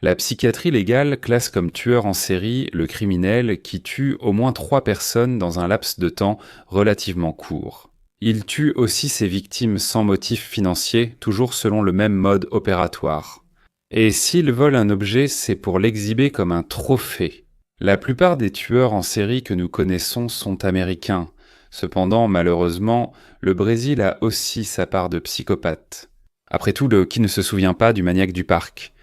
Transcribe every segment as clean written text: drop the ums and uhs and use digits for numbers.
La psychiatrie légale classe comme tueur en série le criminel qui tue au moins 3 personnes dans un laps de temps relativement court. Il tue aussi ses victimes sans motif financier, toujours selon le même mode opératoire. Et s'il vole un objet, c'est pour l'exhiber comme un trophée. La plupart des tueurs en série que nous connaissons sont américains. Cependant, malheureusement, le Brésil a aussi sa part de psychopathes. Après tout, qui ne se souvient pas du maniaque du parc ?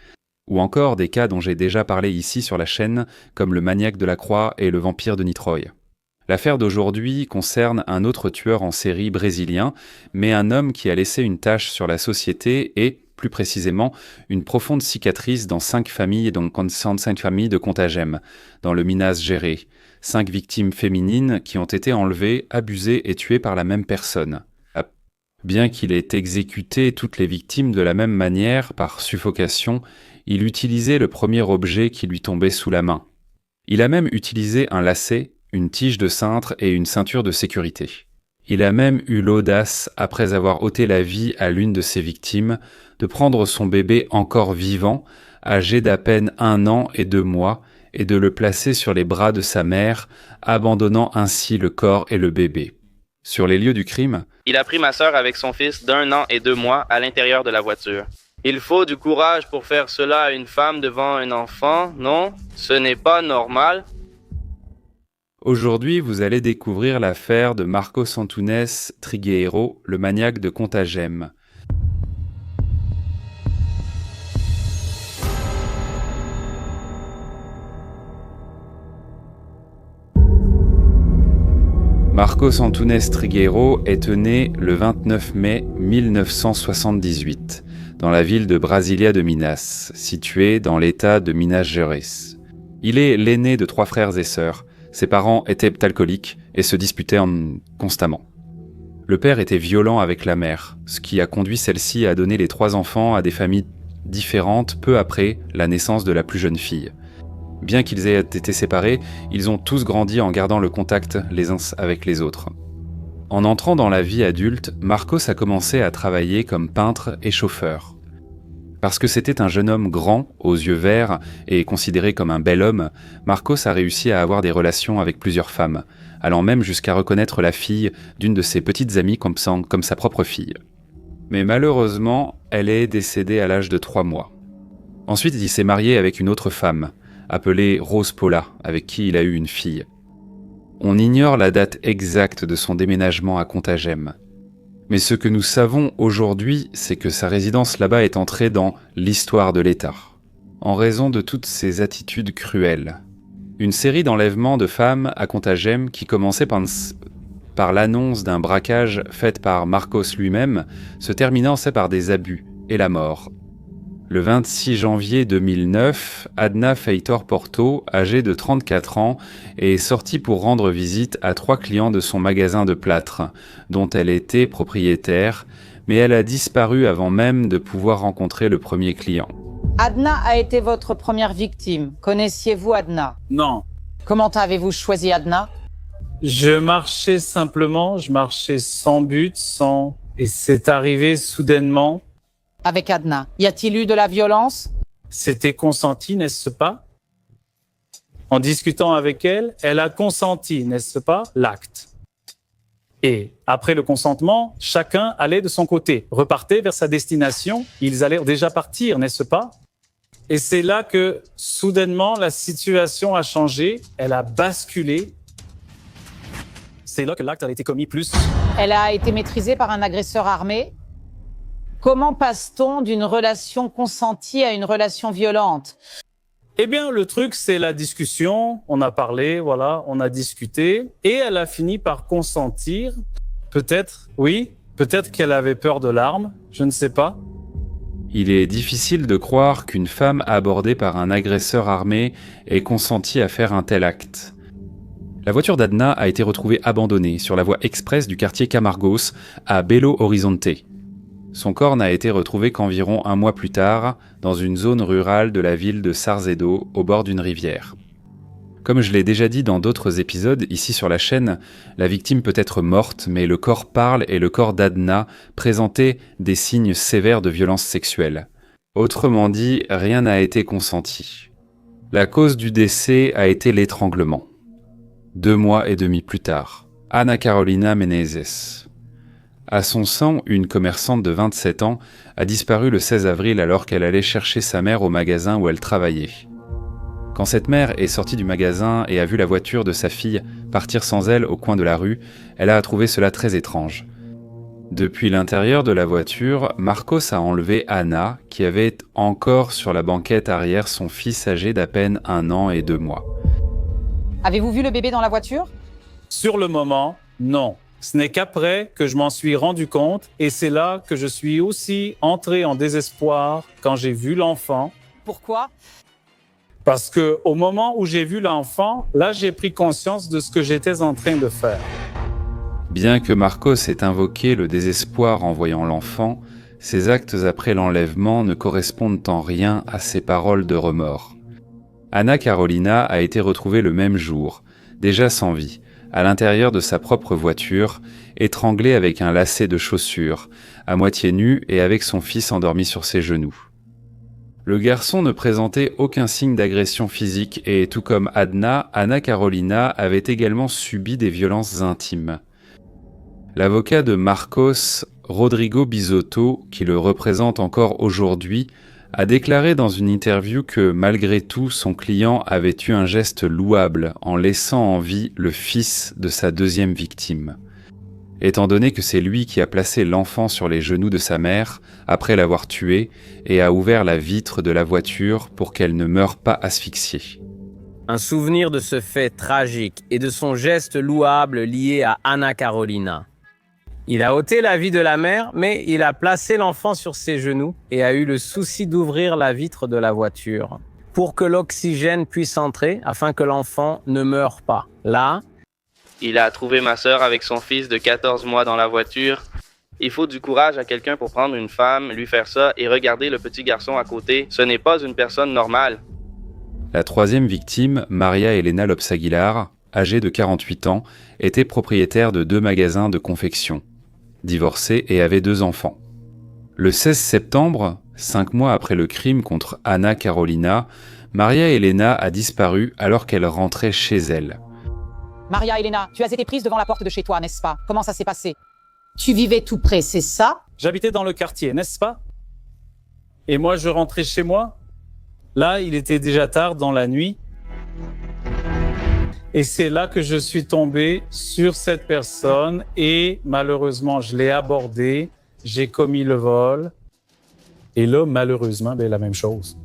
Ou encore des cas dont j'ai déjà parlé ici sur la chaîne, comme le maniaque de la Croix et le vampire de Nitroy. L'affaire d'aujourd'hui concerne un autre tueur en série brésilien, mais un homme qui a laissé une tache sur la société et, plus précisément, une profonde cicatrice dans 5 familles, donc 5 familles de Contagem, dans le Minas Gerais. 5 victimes féminines qui ont été enlevées, abusées et tuées par la même personne. Bien qu'il ait exécuté toutes les victimes de la même manière, par suffocation, il utilisait le premier objet qui lui tombait sous la main. Il a même utilisé un lacet, une tige de cintre et une ceinture de sécurité. Il a même eu l'audace, après avoir ôté la vie à l'une de ses victimes, de prendre son bébé encore vivant, âgé d'à peine 1 an et 2 mois, et de le placer sur les bras de sa mère, abandonnant ainsi le corps et le bébé. Sur les lieux du crime, il a pris ma sœur avec son fils d'1 an et 2 mois à l'intérieur de la voiture. Il faut du courage pour faire cela à une femme devant un enfant, non? Ce n'est pas normal. Aujourd'hui, vous allez découvrir l'affaire de Marcos Antunes Trigueiro, le maniaque de Contagem. Marcos Antunes Trigueiro est né le 29 mai 1978 dans la ville de Brasilia de Minas, située dans l'état de Minas Gerais. Il est l'aîné de 3 frères et sœurs. Ses parents étaient alcooliques et se disputaient constamment. Le père était violent avec la mère, ce qui a conduit celle-ci à donner les 3 enfants à des familles différentes peu après la naissance de la plus jeune fille. Bien qu'ils aient été séparés, ils ont tous grandi en gardant le contact les uns avec les autres. En entrant dans la vie adulte, Marcos a commencé à travailler comme peintre et chauffeur. Parce que c'était un jeune homme grand, aux yeux verts et considéré comme un bel homme, Marcos a réussi à avoir des relations avec plusieurs femmes, allant même jusqu'à reconnaître la fille d'une de ses petites amies comme sa propre fille. Mais malheureusement, elle est décédée à l'âge de 3 mois. Ensuite, il s'est marié avec une autre femme, appelée Rose Paula, avec qui il a eu une fille. On ignore la date exacte de son déménagement à Contagem. Mais ce que nous savons aujourd'hui, c'est que sa résidence là-bas est entrée dans l'histoire de l'État, en raison de toutes ses attitudes cruelles. Une série d'enlèvements de femmes à Contagem qui commençait par l'annonce d'un braquage fait par Marcos lui-même, se terminant par des abus et la mort. Le 26 janvier 2009, Adna Feitor Porto, âgée de 34 ans, est sortie pour rendre visite à 3 clients de son magasin de plâtre, dont elle était propriétaire, mais elle a disparu avant même de pouvoir rencontrer le premier client. Adna a été votre première victime. Connaissiez-vous Adna? Non. Comment avez-vous choisi Adna? Je marchais simplement, je marchais sans but, Et c'est arrivé soudainement. Avec Adna, y a-t-il eu de la violence? C'était consenti, n'est-ce pas? En discutant avec elle, elle a consenti, n'est-ce pas, l'acte. Et après le consentement, chacun allait de son côté, repartait vers sa destination. Ils allaient déjà partir, n'est-ce pas? Et c'est là que, soudainement, la situation a changé, elle a basculé. C'est là que l'acte a été commis plus. Elle a été maîtrisée par un agresseur armé? Comment passe-t-on d'une relation consentie à une relation violente? Eh bien, le truc, c'est la discussion. On a parlé, voilà, on a discuté. Et elle a fini par consentir. Peut-être, oui, peut-être qu'elle avait peur de l'arme, je ne sais pas. Il est difficile de croire qu'une femme abordée par un agresseur armé ait consenti à faire un tel acte. La voiture d'Adna a été retrouvée abandonnée sur la voie express du quartier Camargos à Belo Horizonte. Son corps n'a été retrouvé qu'environ 1 mois plus tard, dans une zone rurale de la ville de Sarzedo, au bord d'une rivière. Comme je l'ai déjà dit dans d'autres épisodes, ici sur la chaîne, la victime peut être morte, mais le corps parle et le corps d'Adna présentait des signes sévères de violence sexuelle. Autrement dit, rien n'a été consenti. La cause du décès a été l'étranglement. 2 mois et demi plus tard, Ana Carolina Menezes. À son sang, une commerçante de 27 ans a disparu le 16 avril alors qu'elle allait chercher sa mère au magasin où elle travaillait. Quand cette mère est sortie du magasin et a vu la voiture de sa fille partir sans elle au coin de la rue, elle a trouvé cela très étrange. Depuis l'intérieur de la voiture, Marcos a enlevé Ana, qui avait encore sur la banquette arrière son fils âgé d'à peine 1 an et 2 mois. Avez-vous vu le bébé dans la voiture? Sur le moment, non. Ce n'est qu'après que je m'en suis rendu compte et c'est là que je suis aussi entré en désespoir quand j'ai vu l'enfant. Pourquoi? Parce que au moment où j'ai vu l'enfant, là, j'ai pris conscience de ce que j'étais en train de faire. Bien que Marcos ait invoqué le désespoir en voyant l'enfant, ses actes après l'enlèvement ne correspondent en rien à ses paroles de remords. Ana Carolina a été retrouvée le même jour, déjà sans vie, à l'intérieur de sa propre voiture, étranglée avec un lacet de chaussures, à moitié nue et avec son fils endormi sur ses genoux. Le garçon ne présentait aucun signe d'agression physique et, tout comme Adna, Ana Carolina avait également subi des violences intimes. L'avocat de Marcos, Rodrigo Bisotto, qui le représente encore aujourd'hui, a déclaré dans une interview que malgré tout, son client avait eu un geste louable en laissant en vie le fils de sa deuxième victime. Étant donné que c'est lui qui a placé l'enfant sur les genoux de sa mère après l'avoir tué et a ouvert la vitre de la voiture pour qu'elle ne meure pas asphyxiée. Un souvenir de ce fait tragique et de son geste louable lié à Ana Carolina. Il a ôté la vie de la mère, mais il a placé l'enfant sur ses genoux et a eu le souci d'ouvrir la vitre de la voiture pour que l'oxygène puisse entrer afin que l'enfant ne meure pas. Là, Il a trouvé ma sœur avec son fils de 14 mois dans la voiture. Il faut du courage à quelqu'un pour prendre une femme, lui faire ça et regarder le petit garçon à côté. Ce n'est pas une personne normale. La troisième victime, Maria Elena Lopes Aguilar, âgée de 48 ans, était propriétaire de 2 magasins de confection, divorcée et avait 2 enfants. Le 16 septembre, 5 mois après le crime contre Ana Carolina, Maria Elena a disparu alors qu'elle rentrait chez elle. Maria Elena, tu as été prise devant la porte de chez toi, n'est-ce pas? Comment ça s'est passé? Tu vivais tout près, c'est ça? J'habitais dans le quartier, n'est-ce pas? Et moi, je rentrais chez moi. Là, il était déjà tard dans la nuit. Et c'est là que je suis tombé sur cette personne et malheureusement, je l'ai abordée, j'ai commis le vol. Et là, malheureusement, la même chose.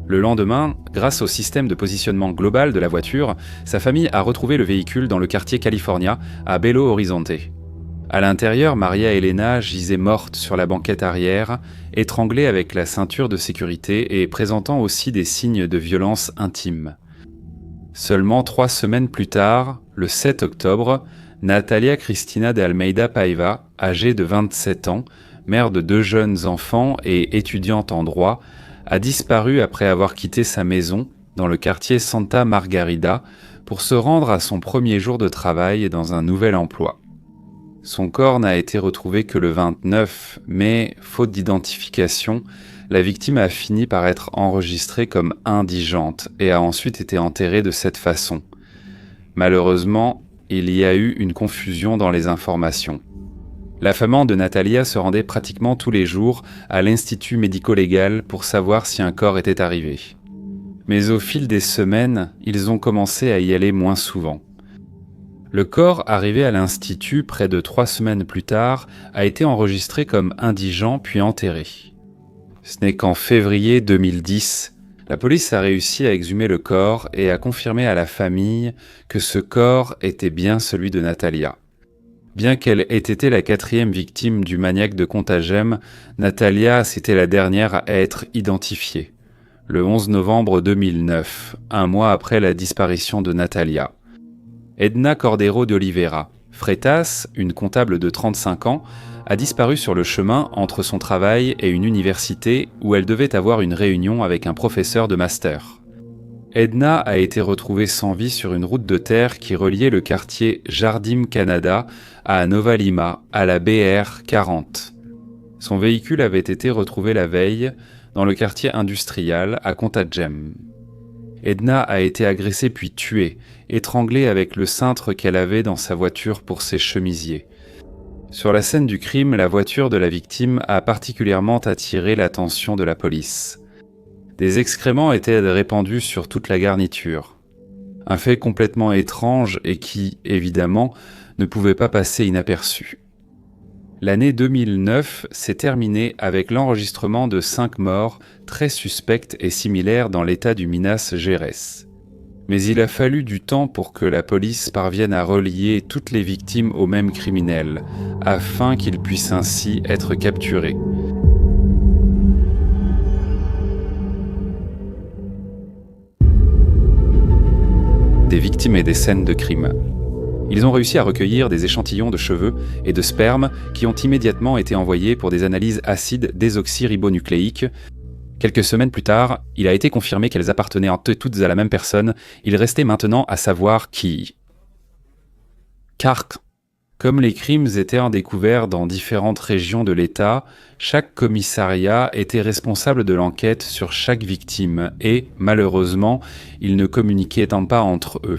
Le lendemain, grâce au système de positionnement global de la voiture, sa famille a retrouvé le véhicule dans le quartier California, à Belo Horizonte. À l'intérieur, Maria Elena gisait morte sur la banquette arrière, étranglée avec la ceinture de sécurité et présentant aussi des signes de violence intime. Seulement 3 semaines plus tard, le 7 octobre, Natalia Cristina de Almeida Paiva, âgée de 27 ans, mère de 2 jeunes enfants et étudiante en droit, a disparu après avoir quitté sa maison dans le quartier Santa Margarida pour se rendre à son premier jour de travail dans un nouvel emploi. Son corps n'a été retrouvé que le 29, mais, faute d'identification, la victime a fini par être enregistrée comme indigente et a ensuite été enterrée de cette façon. Malheureusement, il y a eu une confusion dans les informations. La femme de Natalia se rendait pratiquement tous les jours à l'Institut médico-légal pour savoir si un corps était arrivé. Mais au fil des semaines, ils ont commencé à y aller moins souvent. Le corps, arrivé à l'Institut près de 3 semaines plus tard, a été enregistré comme indigent puis enterré. Ce n'est qu'en février 2010, la police a réussi à exhumer le corps et a confirmé à la famille que ce corps était bien celui de Natalia. Bien qu'elle ait été la 4e victime du maniaque de Contagem, Natalia, c'était la dernière à être identifiée. Le 11 novembre 2009, un mois après la disparition de Natalia. Edna Cordero de Oliveira, Freitas, une comptable de 35 ans, a disparu sur le chemin entre son travail et une université où elle devait avoir une réunion avec un professeur de master. Edna a été retrouvée sans vie sur une route de terre qui reliait le quartier Jardim Canada à Nova Lima, à la BR 40. Son véhicule avait été retrouvé la veille, dans le quartier industriel à Contagem. Edna a été agressée puis tuée, étranglée avec le cintre qu'elle avait dans sa voiture pour ses chemisiers. Sur la scène du crime, la voiture de la victime a particulièrement attiré l'attention de la police. Des excréments étaient répandus sur toute la garniture. Un fait complètement étrange et qui, évidemment, ne pouvait pas passer inaperçu. L'année 2009 s'est terminée avec l'enregistrement de 5 morts très suspectes et similaires dans l'état du Minas Gerais. Mais il a fallu du temps pour que la police parvienne à relier toutes les victimes au même criminel, afin qu'ils puissent ainsi être capturés. Des victimes et des scènes de crime. Ils ont réussi à recueillir des échantillons de cheveux et de sperme qui ont immédiatement été envoyés pour des analyses acides désoxyribonucléiques. Quelques semaines plus tard, il a été confirmé qu'elles appartenaient toutes à la même personne. Il restait maintenant à savoir qui. Car, comme les crimes étaient découverts dans différentes régions de l'État, chaque commissariat était responsable de l'enquête sur chaque victime et, malheureusement, ils ne communiquaient pas entre eux.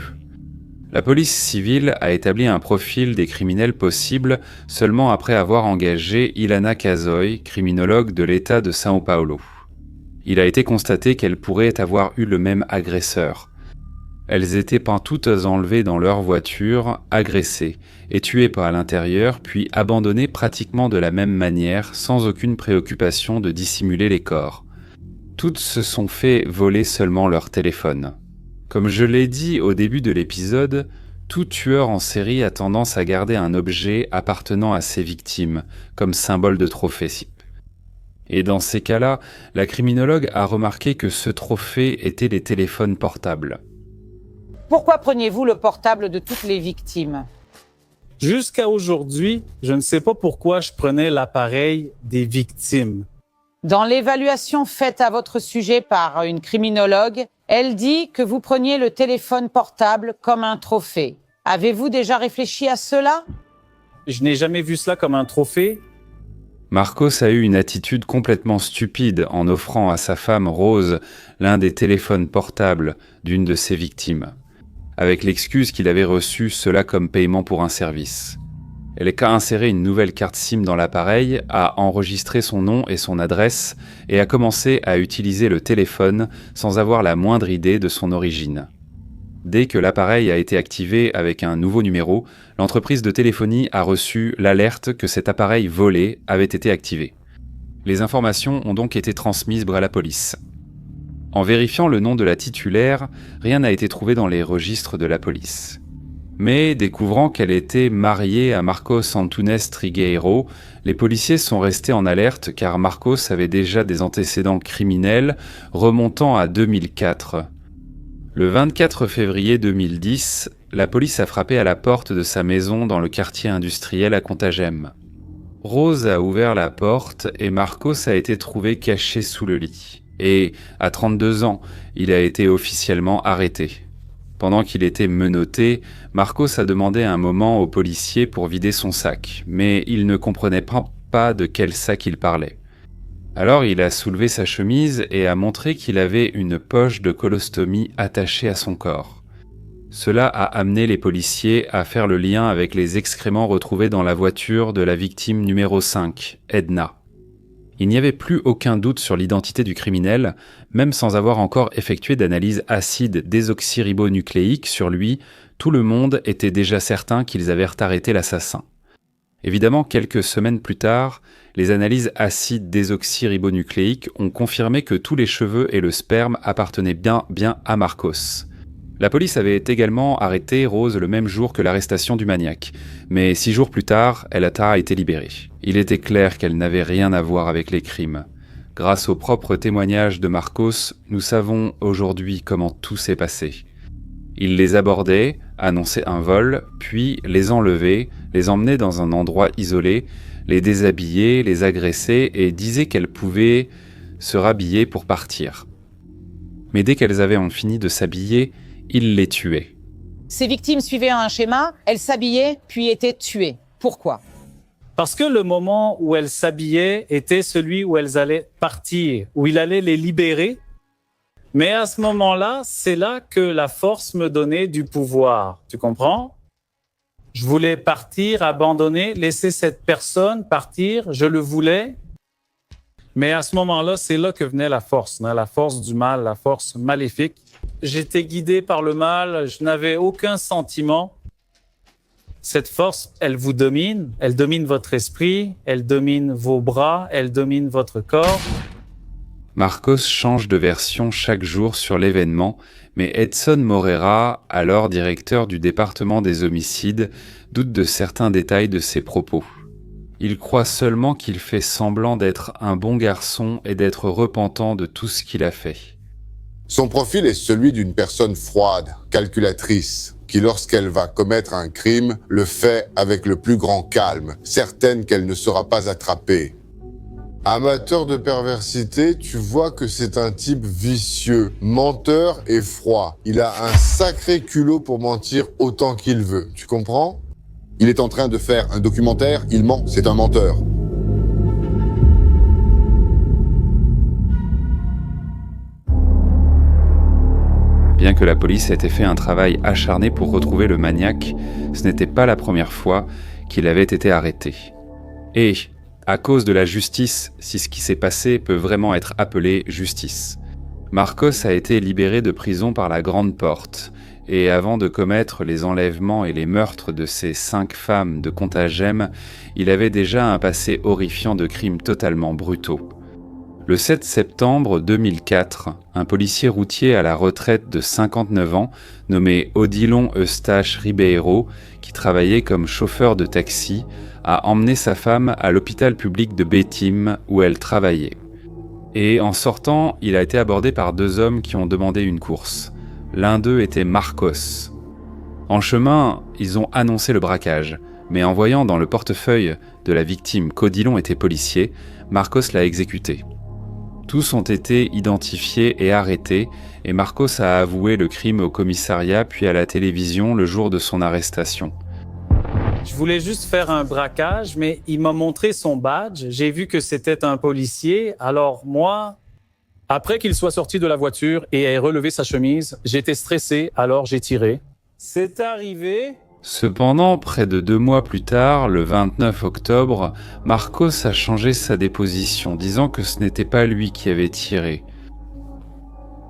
La police civile a établi un profil des criminels possibles seulement après avoir engagé Ilana Casoy, criminologue de l'État de São Paulo. Il a été constaté qu'elles pourraient avoir eu le même agresseur. Elles étaient toutes enlevées dans leur voiture, agressées, et tuées par l'intérieur, puis abandonnées pratiquement de la même manière, sans aucune préoccupation de dissimuler les corps. Toutes se sont fait voler seulement leur téléphone. Comme je l'ai dit au début de l'épisode, tout tueur en série a tendance à garder un objet appartenant à ses victimes, comme symbole de trophée. Et dans ces cas-là, la criminologue a remarqué que ce trophée était les téléphones portables. Pourquoi preniez-vous le portable de toutes les victimes? Jusqu'à aujourd'hui, je ne sais pas pourquoi je prenais l'appareil des victimes. Dans l'évaluation faite à votre sujet par une criminologue, elle dit que vous preniez le téléphone portable comme un trophée. Avez-vous déjà réfléchi à cela? Je n'ai jamais vu cela comme un trophée. Marcos a eu une attitude complètement stupide en offrant à sa femme Rose l'un des téléphones portables d'une de ses victimes, avec l'excuse qu'il avait reçu cela comme paiement pour un service. Elle a inséré une nouvelle carte SIM dans l'appareil, a enregistré son nom et son adresse et a commencé à utiliser le téléphone sans avoir la moindre idée de son origine. Dès que l'appareil a été activé avec un nouveau numéro, l'entreprise de téléphonie a reçu l'alerte que cet appareil volé avait été activé. Les informations ont donc été transmises à la police. En vérifiant le nom de la titulaire, rien n'a été trouvé dans les registres de la police. Mais découvrant qu'elle était mariée à Marcos Antunes Trigueiro, les policiers sont restés en alerte car Marcos avait déjà des antécédents criminels remontant à 2004. Le 24 février 2010, la police a frappé à la porte de sa maison dans le quartier industriel à Contagem. Rose a ouvert la porte et Marcos a été trouvé caché sous le lit. Et, à 32 ans, il a été officiellement arrêté. Pendant qu'il était menotté, Marcos a demandé un moment aux policiers pour vider son sac, mais il ne comprenait pas de quel sac il parlait. Alors il a soulevé sa chemise et a montré qu'il avait une poche de colostomie attachée à son corps. Cela a amené les policiers à faire le lien avec les excréments retrouvés dans la voiture de la victime numéro 5, Edna. Il n'y avait plus aucun doute sur l'identité du criminel, même sans avoir encore effectué d'analyse acide désoxyribonucléique sur lui, tout le monde était déjà certain qu'ils avaient arrêté l'assassin. Évidemment, quelques semaines plus tard, les analyses acide désoxyribonucléiques ont confirmé que tous les cheveux et le sperme appartenaient bien à Marcos. La police avait également arrêté Rose le même jour que l'arrestation du maniaque, mais 6 jours plus tard, elle a été libérée. Il était clair qu'elle n'avait rien à voir avec les crimes. Grâce aux propres témoignages de Marcos, nous savons aujourd'hui comment tout s'est passé. Il les abordait, annonçait un vol, puis les enlevait, les emmenait dans un endroit isolé, les déshabillait, les agressait et disait qu'elles pouvaient se rhabiller pour partir. Mais dès qu'elles avaient fini de s'habiller, il les tuait. Ces victimes suivaient un schéma, elles s'habillaient puis étaient tuées. Pourquoi? Parce que le moment où elles s'habillaient était celui où elles allaient partir, où il allait les libérer. Mais à ce moment-là, c'est là que la force me donnait du pouvoir. Tu comprends? Je voulais partir, abandonner, laisser cette personne partir. Je le voulais. Mais à ce moment-là, c'est là que venait la force du mal, la force maléfique. J'étais guidé par le mal, je n'avais aucun sentiment. Cette force, elle vous domine, elle domine votre esprit, elle domine vos bras, elle domine votre corps. Marcos change de version chaque jour sur l'événement, mais Edson Moreira, alors directeur du département des homicides, doute de certains détails de ses propos. Il croit seulement qu'il fait semblant d'être un bon garçon et d'être repentant de tout ce qu'il a fait. Son profil est celui d'une personne froide, calculatrice, qui lorsqu'elle va commettre un crime, le fait avec le plus grand calme, certaine qu'elle ne sera pas attrapée. Amateur de perversité, tu vois que c'est un type vicieux, menteur et froid. Il a un sacré culot pour mentir autant qu'il veut, tu comprends ? Il est en train de faire un documentaire, il ment, c'est un menteur. Bien que la police ait fait un travail acharné pour retrouver le maniaque, ce n'était pas la première fois qu'il avait été arrêté. Et, à cause de la justice, si ce qui s'est passé peut vraiment être appelé justice, Marcos a été libéré de prison par la grande porte, et avant de commettre les enlèvements et les meurtres de ces 5 femmes de Contagem, il avait déjà un passé horrifiant de crimes totalement brutaux. Le 7 septembre 2004, un policier routier à la retraite de 59 ans, nommé Odilon Eustache Ribeiro, qui travaillait comme chauffeur de taxi, a emmené sa femme à l'hôpital public de Bétim où elle travaillait. Et en sortant, il a été abordé par 2 hommes qui ont demandé une course. L'un d'eux était Marcos. En chemin, ils ont annoncé le braquage, mais en voyant dans le portefeuille de la victime qu'Odilon était policier, Marcos l'a exécuté. Tous ont été identifiés et arrêtés, et Marcos a avoué le crime au commissariat puis à la télévision le jour de son arrestation. Je voulais juste faire un braquage, mais il m'a montré son badge. J'ai vu que c'était un policier. Alors moi, après qu'il soit sorti de la voiture et ait relevé sa chemise, j'étais stressé, alors j'ai tiré. C'est arrivé. Cependant, près de 2 mois plus tard, le 29 octobre, Marcos a changé sa déposition, disant que ce n'était pas lui qui avait tiré.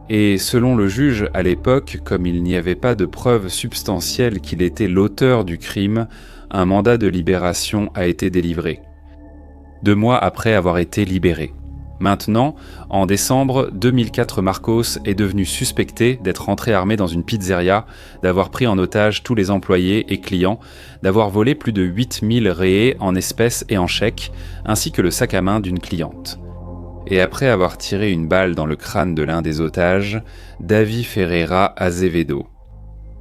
Et selon le juge, à l'époque, comme il n'y avait pas de preuves substantielles qu'il était l'auteur du crime, un mandat de libération a été délivré. 2 mois après avoir été libéré. Maintenant, en décembre 2004, Marcos est devenu suspecté d'être entré armé dans une pizzeria, d'avoir pris en otage tous les employés et clients, d'avoir volé plus de 8000 réés en espèces et en chèques, ainsi que le sac à main d'une cliente. Et après avoir tiré une balle dans le crâne de l'un des otages, Davi Ferreira Azevedo.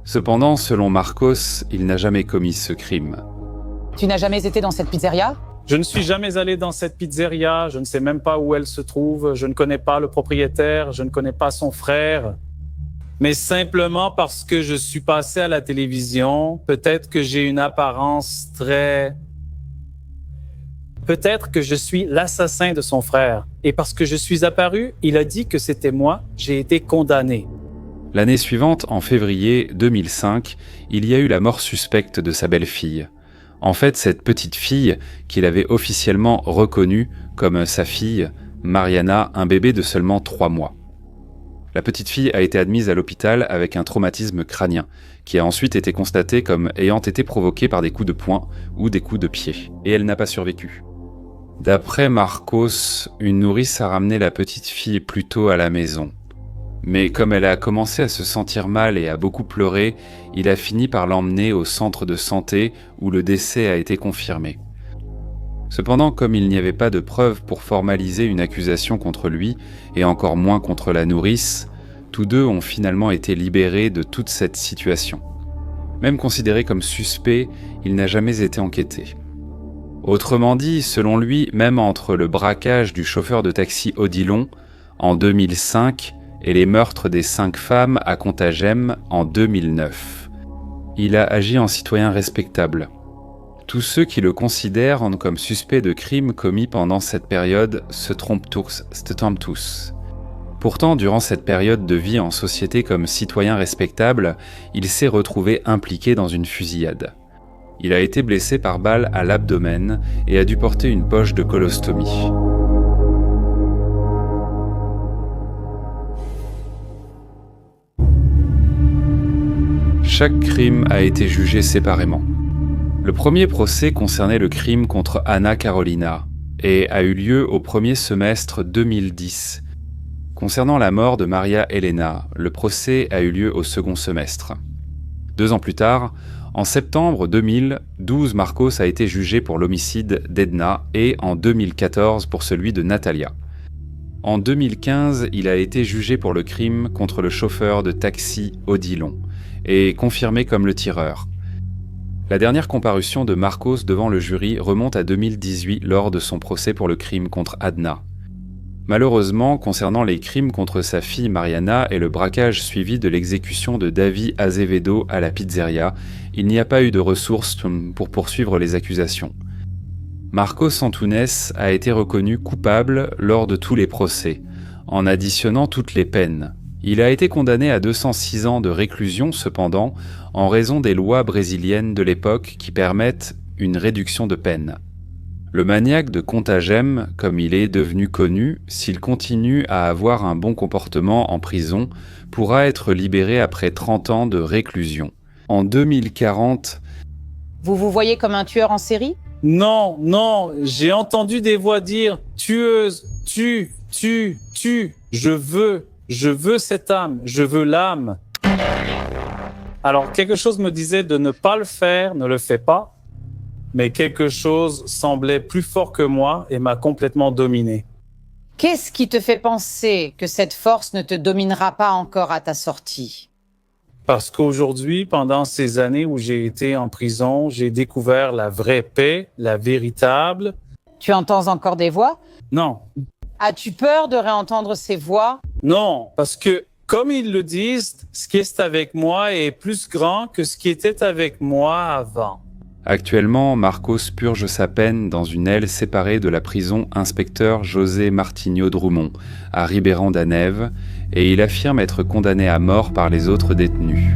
Cependant, selon Marcos, il n'a jamais commis ce crime. Tu n'as jamais été dans cette pizzeria ? Je ne suis jamais allé dans cette pizzeria, je ne sais même pas où elle se trouve, je ne connais pas le propriétaire, je ne connais pas son frère. Mais simplement parce que je suis passé à la télévision, peut-être que j'ai une apparence très... Peut-être que je suis l'assassin de son frère. Et parce que je suis apparu, il a dit que c'était moi, j'ai été condamné. L'année suivante, en février 2005, il y a eu la mort suspecte de sa belle-fille. En fait, cette petite fille, qu'il avait officiellement reconnue comme sa fille, Mariana, un bébé de seulement 3 mois. La petite fille a été admise à l'hôpital avec un traumatisme crânien, qui a ensuite été constaté comme ayant été provoqué par des coups de poing ou des coups de pied, et elle n'a pas survécu. D'après Marcos, une nourrice a ramené la petite fille plus tôt à la maison. Mais comme elle a commencé à se sentir mal et à beaucoup pleurer, il a fini par l'emmener au centre de santé où le décès a été confirmé. Cependant, comme il n'y avait pas de preuves pour formaliser une accusation contre lui, et encore moins contre la nourrice, tous 2 ont finalement été libérés de toute cette situation. Même considéré comme suspect, il n'a jamais été enquêté. Autrement dit, selon lui, même entre le braquage du chauffeur de taxi Odilon en 2005 et les meurtres des 5 femmes à Contagem en 2009. Il a agi en citoyen respectable. Tous ceux qui le considèrent comme suspect de crimes commis pendant cette période se trompent tous. Pourtant, durant cette période de vie en société comme citoyen respectable, il s'est retrouvé impliqué dans une fusillade. Il a été blessé par balle à l'abdomen et a dû porter une poche de colostomie. Chaque crime a été jugé séparément. Le premier procès concernait le crime contre Anna Karolina et a eu lieu au premier semestre 2010. Concernant la mort de Maria Elena, le procès a eu lieu au second semestre. 2 ans plus tard, en septembre 2000, 12 Marcos a été jugé pour l'homicide d'Edna et en 2014 pour celui de Natalia. En 2015, il a été jugé pour le crime contre le chauffeur de taxi Odilon et confirmé comme le tireur. La dernière comparution de Marcos devant le jury remonte à 2018 lors de son procès pour le crime contre Adna. Malheureusement, concernant les crimes contre sa fille Mariana et le braquage suivi de l'exécution de David Azevedo à la pizzeria, il n'y a pas eu de ressources pour poursuivre les accusations. Marcos Antunes a été reconnu coupable lors de tous les procès, en additionnant toutes les peines. Il a été condamné à 206 ans de réclusion cependant, en raison des lois brésiliennes de l'époque qui permettent une réduction de peine. Le maniaque de Contagem, comme il est devenu connu, s'il continue à avoir un bon comportement en prison, pourra être libéré après 30 ans de réclusion. En 2040... Vous vous voyez comme un tueur en série? Non, j'ai entendu des voix dire « tueuse, tue, je veux cette âme, je veux l'âme ». Alors quelque chose me disait de ne pas le faire, ne le fais pas. Mais quelque chose semblait plus fort que moi et m'a complètement dominé. Qu'est-ce qui te fait penser que cette force ne te dominera pas encore à ta sortie? Parce qu'aujourd'hui, pendant ces années où j'ai été en prison, j'ai découvert la vraie paix, la véritable. Tu entends encore des voix? Non. As-tu peur de réentendre ces voix? Non, parce que, comme ils le disent, ce qui est avec moi est plus grand que ce qui était avec moi avant. Actuellement, Marcos purge sa peine dans une aile séparée de la prison Inspecteur José Martinho Drummond, à Ribeirão da Neve, et il affirme être condamné à mort par les autres détenus.